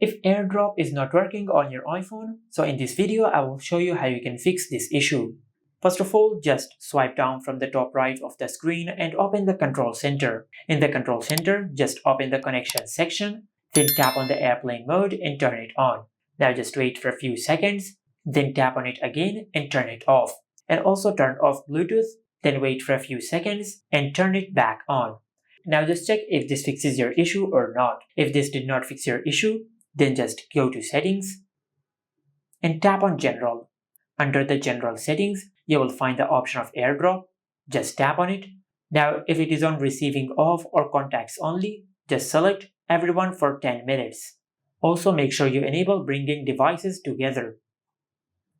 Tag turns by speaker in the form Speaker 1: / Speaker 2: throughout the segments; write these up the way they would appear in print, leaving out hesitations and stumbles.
Speaker 1: If AirDrop is not working on your iPhone, so in this video I will show you how you can fix this issue. First of all, just swipe down from the top right of the screen and open the control center. In the control center, just open the connection section, then tap on the airplane mode and turn it on. Now just wait for a few seconds, then tap on it again and turn it off. And also turn off Bluetooth, then wait for a few seconds and turn it back on. Now just check if this fixes your issue or not. If this did not fix your issue, then just go to Settings and tap on General. Under the General settings, you will find the option of AirDrop. Just tap on it. Now if it is on receiving off or contacts only, just select everyone for 10 minutes. Also make sure you enable bringing devices together.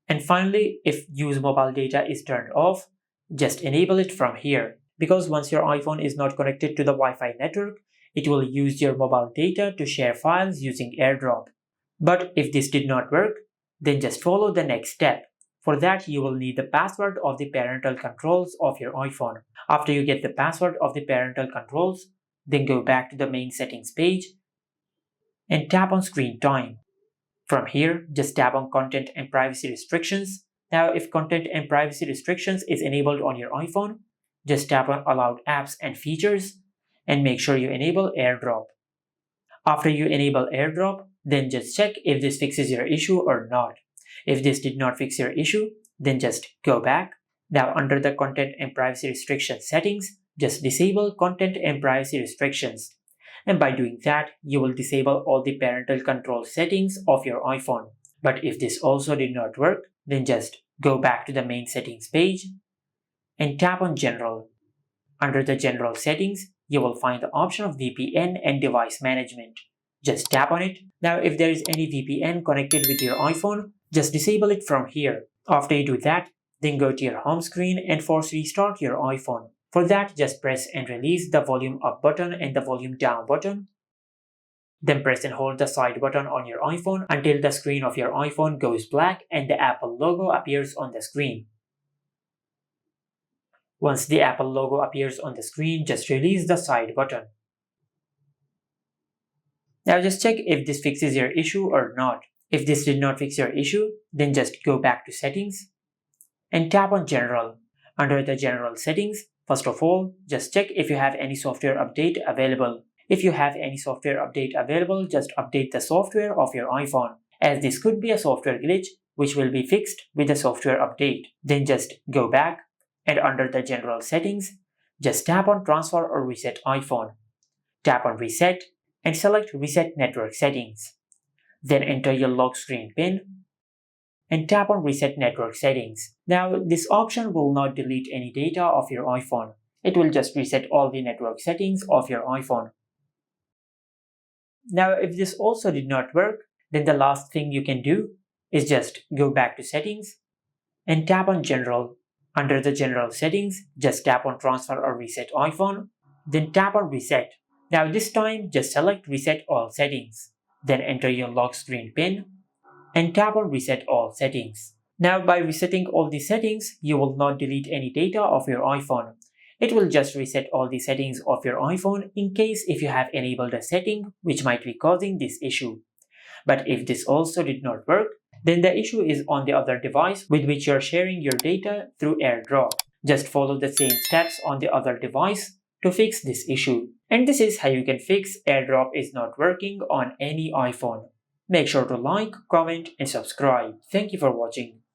Speaker 1: And finally, if use mobile data is turned off, just enable it from here. Because once your iPhone is not connected to the Wi-Fi network, it will use your mobile data to share files using AirDrop. But if this did not work, then just follow the next step. For that, you will need the password of the parental controls of your iPhone. After you get the password of the parental controls, then go back to the main settings page and tap on Screen Time. From here, just tap on Content and Privacy Restrictions. Now, if Content and Privacy Restrictions is enabled on your iPhone, just tap on Allowed Apps and Features and make sure you enable AirDrop. After you enable AirDrop, then just check if this fixes your issue or not. If this did not fix your issue, then just go back. Now under the Content and Privacy Restrictions settings, just disable Content and Privacy Restrictions. And by doing that, you will disable all the parental control settings of your iPhone. But if this also did not work, then just go back to the main settings page and tap on General. Under the General settings, you will find the option of VPN and device management. Just tap on it. Now if there is any VPN connected with your iPhone, just disable it from here. After you do that, then go to your home screen and force restart your iPhone. For that, just press and release the volume up button and the volume down button. Then press and hold the side button on your iPhone until the screen of your iPhone goes black and the Apple logo appears on the screen. Once the Apple logo appears on the screen, just release the side button. Now just check if this fixes your issue or not. If this did not fix your issue, then just go back to Settings and tap on General. Under the General settings, first of all, just check if you have any software update available. If you have any software update available, just update the software of your iPhone, as this could be a software glitch which will be fixed with the software update. Then just go back and under the General settings, just tap on Transfer or Reset iPhone. Tap on Reset and select Reset Network Settings. Then enter your lock screen PIN and tap on Reset Network Settings. Now this option will not delete any data of your iPhone. It will just reset all the network settings of your iPhone. Now if this also did not work, then the last thing you can do is just go back to Settings and tap on General. Under the General settings, just tap on Transfer or Reset iPhone, then tap on Reset. Now this time, just select Reset All Settings. Then enter your lock screen PIN and tap on Reset All Settings. Now by resetting all the settings, you will not delete any data of your iPhone. It will just reset all the settings of your iPhone in case if you have enabled a setting which might be causing this issue. But if this also did not work, then the issue is on the other device with which you're sharing your data through AirDrop. Just follow the same steps on the other device to fix this issue. And this is how you can fix AirDrop is not working on any iPhone. Make sure to like, comment and subscribe. Thank you for watching.